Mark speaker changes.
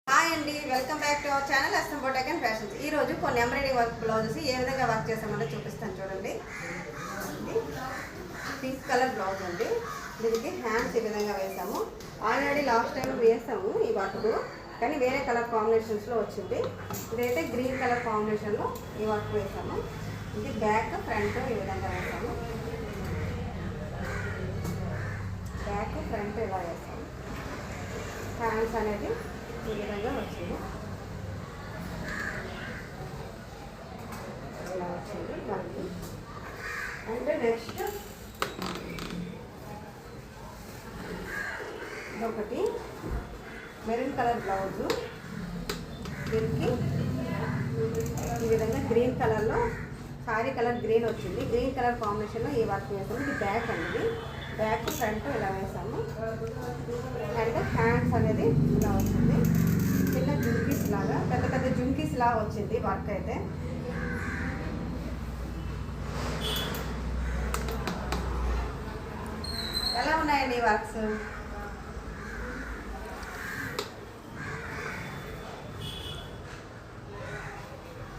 Speaker 1: Hi అండి, welcome back to our channel S M boutique and fashions. ఈ రోజు కొన్ని ఎంబ్రాయిడరీ వర్క్ బ్లౌజెస్ ఏ విధంగా వర్క్ చేస్తామంటే చూపిస్తాను చూడండి. పింక్ కలర్ బ్లౌజ్ అండి. దీనికి హ్యాండ్స్ ఈ విధంగా వేసాము. ఆల్రెడీ లాస్ట్ టైం వేసాము ఈ వర్క్, కానీ వేరే కలర్ కాంబినేషన్స్లో వచ్చింది. ఇదైతే గ్రీన్ కలర్ కాంబినేషన్లో ఈ వర్క్ వేసాము. ఇది బ్యాక్ ఫ్రంట్ ఈ విధంగా వేసాము. బ్యాక్ ఫ్రంట్ ఇలా వేసాము. హ్యాండ్స్ అనేది ఈ విధంగా వచ్చింది. ఇలా వచ్చింది వర్క్. అంటే నెక్స్ట్ ఒకటి మెరూన్ కలర్ బ్లౌజు. దీనికి ఈ విధంగా గ్రీన్ కలర్లో సారీ కలర్ గ్రీన్ వచ్చింది. గ్రీన్ కలర్ కాంబినేషన్లో ఈ వర్క్ వేసాము. ఇది బ్యాక్ అనేది, బ్యాక్ ఫ్రంట్ ఇలా వేసాము. అండ్ హ్యాండ్స్ అనేది ఇలా వచ్చింది. చిన్న జుంకీస్ లాగా, పెద్ద పెద్ద జుంకీస్ లాగా వచ్చింది వర్క్ అయితే. ఎలా ఉన్నాయండి ఈ వర్క్స్?